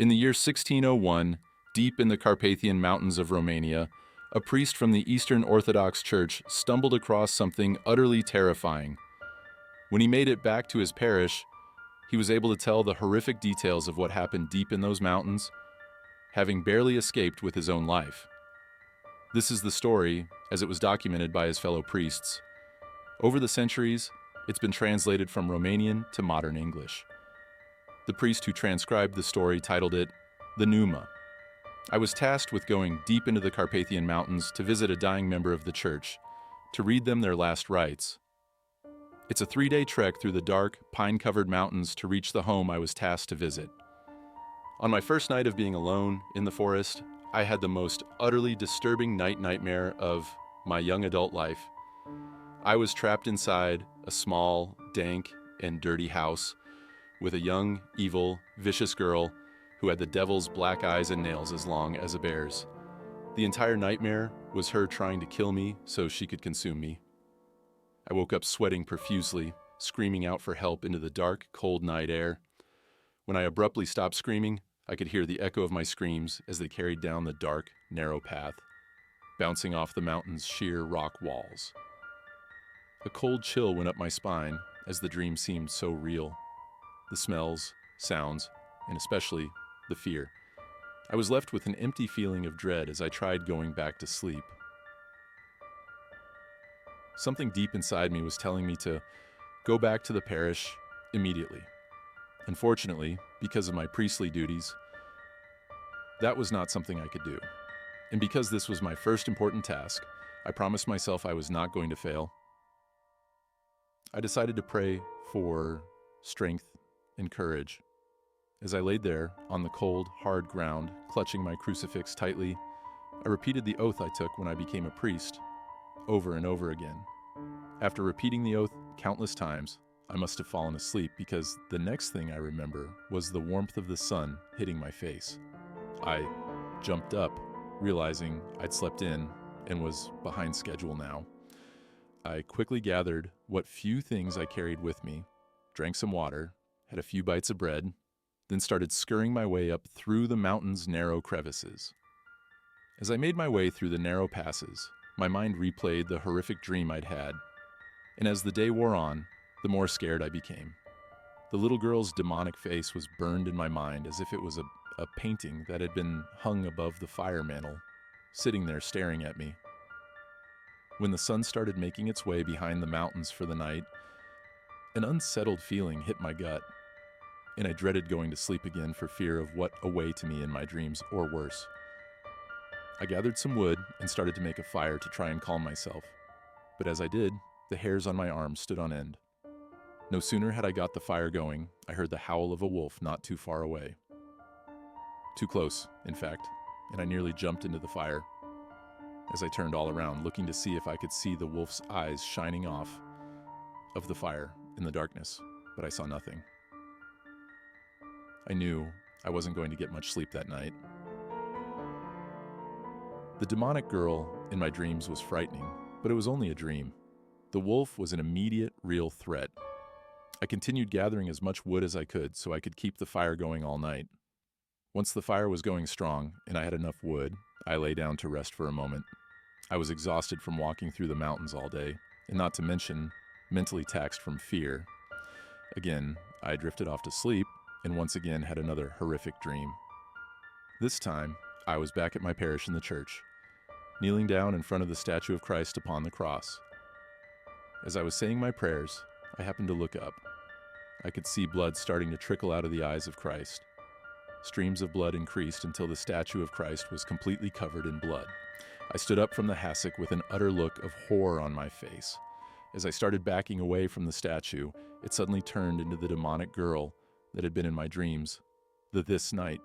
In the year 1601, deep in the Carpathian Mountains of Romania, a priest from the Eastern Orthodox Church stumbled across something utterly terrifying. When he made it back to his parish, he was able to tell the horrific details of what happened deep in those mountains, having barely escaped with his own life. This is the story as it was documented by his fellow priests. Over the centuries, it's been translated from Romanian to modern English. The priest who transcribed the story titled it The Pneuma. I was tasked with going deep into the Carpathian Mountains to visit a dying member of the church, to read them their last rites. It's a 3-day trek through the dark, pine-covered mountains to reach the home I was tasked to visit. On my first night of being alone in the forest, I had the most utterly disturbing nightmare of my young adult life. I was trapped inside a small, dank, and dirty house with a young, evil, vicious girl who had the devil's black eyes and nails as long as a bear's. The entire nightmare was her trying to kill me so she could consume me. I woke up sweating profusely, screaming out for help into the dark, cold night air. When I abruptly stopped screaming, I could hear the echo of my screams as they carried down the dark, narrow path, bouncing off the mountain's sheer rock walls. A cold chill went up my spine as the dream seemed so real. The smells, sounds, and especially the fear. I was left with an empty feeling of dread as I tried going back to sleep. Something deep inside me was telling me to go back to the parish immediately. Unfortunately, because of my priestly duties, that was not something I could do. And because this was my first important task, I promised myself I was not going to fail. I decided to pray for strength and courage. As I laid there on the cold, hard ground, clutching my crucifix tightly, I repeated the oath I took when I became a priest, over and over again. After repeating the oath countless times, I must have fallen asleep because the next thing I remember was the warmth of the sun hitting my face. I jumped up, realizing I'd slept in and was behind schedule now. I quickly gathered what few things I carried with me, drank some water, had a few bites of bread, then started scurrying my way up through the mountain's narrow crevices. As I made my way through the narrow passes, my mind replayed the horrific dream I'd had, and as the day wore on, the more scared I became. The little girl's demonic face was burned in my mind as if it was a painting that had been hung above the fire mantle, sitting there staring at me. When the sun started making its way behind the mountains for the night, an unsettled feeling hit my gut, and I dreaded going to sleep again for fear of what awaited me in my dreams, or worse. I gathered some wood and started to make a fire to try and calm myself, but as I did, the hairs on my arms stood on end. No sooner had I got the fire going, I heard the howl of a wolf not too far away. Too close, in fact, and I nearly jumped into the fire. As I turned all around, looking to see if I could see the wolf's eyes shining off of the fire in the darkness, but I saw nothing. I knew I wasn't going to get much sleep that night. The demonic girl in my dreams was frightening, but it was only a dream. The wolf was an immediate, real threat. I continued gathering as much wood as I could so I could keep the fire going all night. Once the fire was going strong and I had enough wood, I lay down to rest for a moment. I was exhausted from walking through the mountains all day, and not to mention mentally taxed from fear. Again, I drifted off to sleep and once again had another horrific dream. This time, I was back at my parish in the church, kneeling down in front of the statue of Christ upon the cross. As I was saying my prayers, I happened to look up. I could see blood starting to trickle out of the eyes of Christ. Streams of blood increased until the statue of Christ was completely covered in blood. I stood up from the hassock with an utter look of horror on my face. As I started backing away from the statue, it suddenly turned into the demonic girl that had been in my dreams, this night.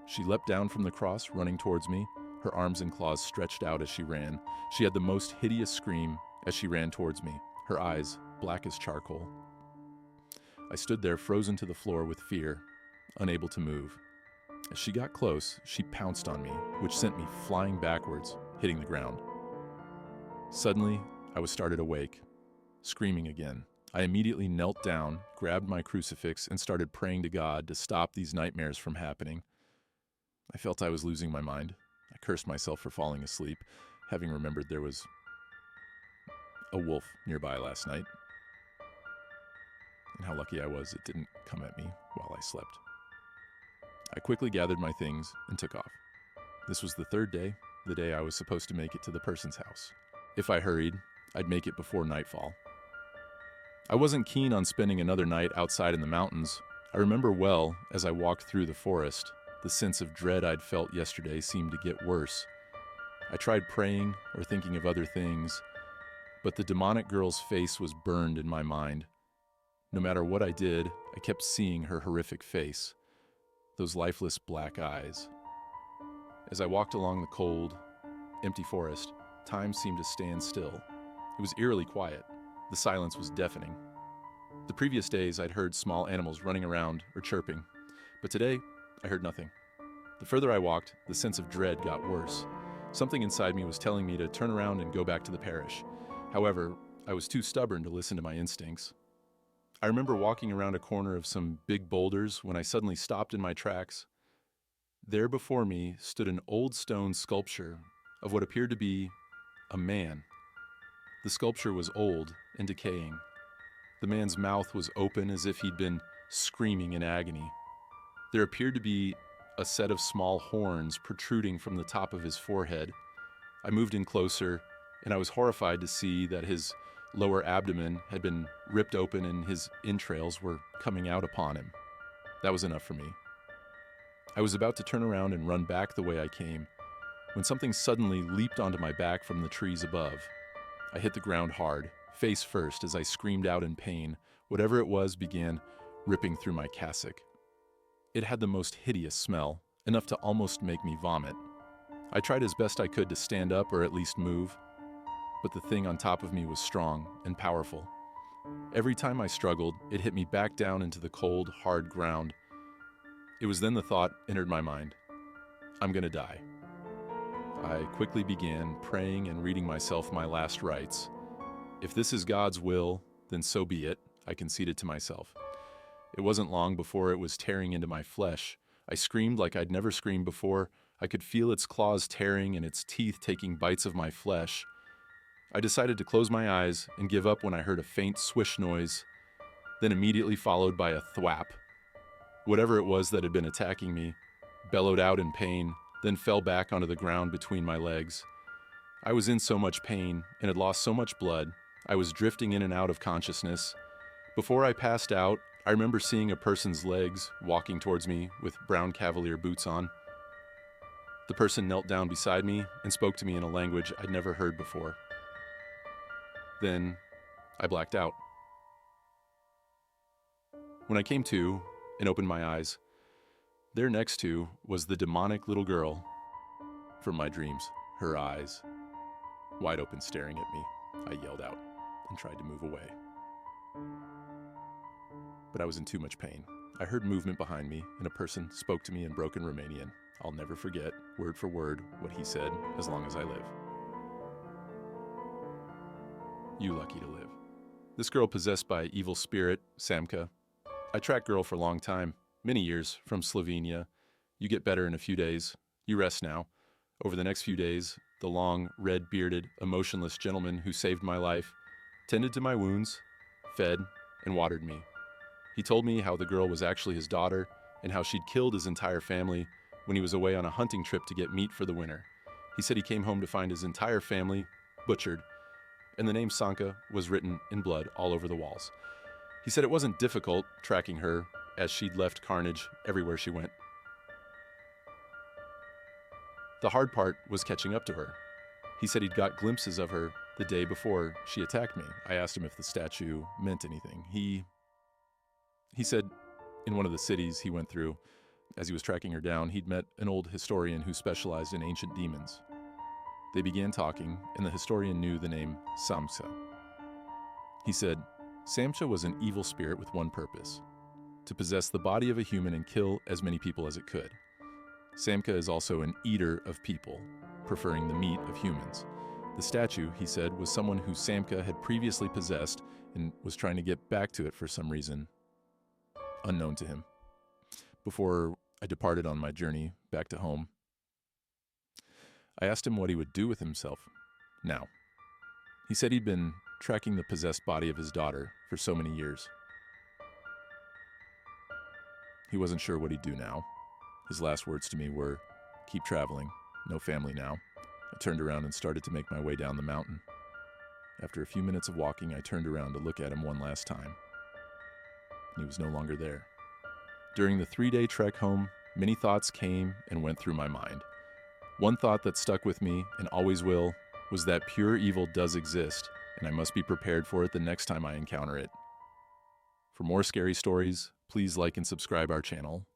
She leapt down from the cross, running towards me, her arms and claws stretched out as she ran. She had the most hideous scream as she ran towards me, her eyes black as charcoal. I stood there frozen to the floor with fear, unable to move. As she got close, she pounced on me, which sent me flying backwards, hitting the ground. Suddenly, I was started awake, screaming again. I immediately knelt down, grabbed my crucifix, and started praying to God to stop these nightmares from happening. I felt I was losing my mind. I cursed myself for falling asleep, having remembered there was a wolf nearby last night, and how lucky I was it didn't come at me while I slept. I quickly gathered my things and took off. This was the third day, the day I was supposed to make it to the person's house. If I hurried, I'd make it before nightfall. I wasn't keen on spending another night outside in the mountains. I remember well, as I walked through the forest, the sense of dread I'd felt yesterday seemed to get worse. I tried praying or thinking of other things, but the demonic girl's face was burned in my mind. No matter what I did, I kept seeing her horrific face, those lifeless black eyes. As I walked along the cold, empty forest, time seemed to stand still. It was eerily quiet. The silence was deafening. The previous days, I'd heard small animals running around or chirping, but today, I heard nothing. The further I walked, the sense of dread got worse. Something inside me was telling me to turn around and go back to the parish. However, I was too stubborn to listen to my instincts. I remember walking around a corner of some big boulders when I suddenly stopped in my tracks. There before me stood an old stone sculpture of what appeared to be a man. The sculpture was old and decaying. The man's mouth was open as if he'd been screaming in agony. There appeared to be a set of small horns protruding from the top of his forehead. I moved in closer, and I was horrified to see that his lower abdomen had been ripped open and his entrails were coming out upon him. That was enough for me. I was about to turn around and run back the way I came, when something suddenly leaped onto my back from the trees above. I hit the ground hard, face first, as I screamed out in pain. Whatever it was began ripping through my cassock. It had the most hideous smell, enough to almost make me vomit. I tried as best I could to stand up or at least move, but the thing on top of me was strong and powerful. Every time I struggled, it hit me back down into the cold, hard ground. It was then the thought entered my mind: I'm gonna die. I quickly began praying and reading myself my last rites. If this is God's will, then so be it, I conceded to myself. It wasn't long before it was tearing into my flesh. I screamed like I'd never screamed before. I could feel its claws tearing and its teeth taking bites of my flesh. I decided to close my eyes and give up when I heard a faint swish noise, then immediately followed by a thwap. Whatever it was that had been attacking me bellowed out in pain, then fell back onto the ground between my legs. I was in so much pain and had lost so much blood. I was drifting in and out of consciousness. Before I passed out, I remember seeing a person's legs walking towards me with brown cavalier boots on. The person knelt down beside me and spoke to me in a language I'd never heard before. Then I blacked out. When I came to and opened my eyes, there next to was the demonic little girl from my dreams, her eyes wide open staring at me. I yelled out and tried to move away. But I was in too much pain. I heard movement behind me, and a person spoke to me in broken Romanian. I'll never forget, word for word, what he said as long as I live. You lucky to live. This girl possessed by evil spirit, Samca. I tracked girl for a long time, many years, from Slovenia. You get better in a few days. You rest now. Over the next few days, the long, red-bearded, emotionless gentleman who saved my life tended to my wounds, fed, and watered me. He told me how the girl was actually his daughter and how she'd killed his entire family when he was away on a hunting trip to get meat for the winter. He said he came home to find his entire family butchered, and the name Samca was written in blood all over the walls. He said it wasn't difficult tracking her, as she'd left carnage everywhere she went. The hard part was catching up to her. He said he'd got glimpses of her the day before she attacked me. I asked him if the statue meant anything. He said in one of the cities he went through, as he was tracking her down, he'd met an old historian who specialized in ancient demons. They began talking, and the historian knew the name Samca. He said, Samca was an evil spirit with one purpose: to possess the body of a human and kill as many people as it could. Samca is also an eater of people, preferring the meat of humans. The statue, he said, was someone who Samca had previously possessed and was trying to get back to it for some reason unknown to him. Before I departed on my journey back to home. I asked him what he would do with himself now. He said he'd been tracking the possessed body of his daughter for so many years. He wasn't sure what he'd do now. His last words to me were, "Keep traveling, no family now." I turned around and started to make my way down the mountain. After a few minutes of walking, I turned around to look at him one last time. He was no longer there. During the 3-day trek home, many thoughts came and went through my mind. One thought that stuck with me, and always will, was that pure evil does exist, and I must be prepared for it the next time I encounter it. For more scary stories, please like and subscribe our channel.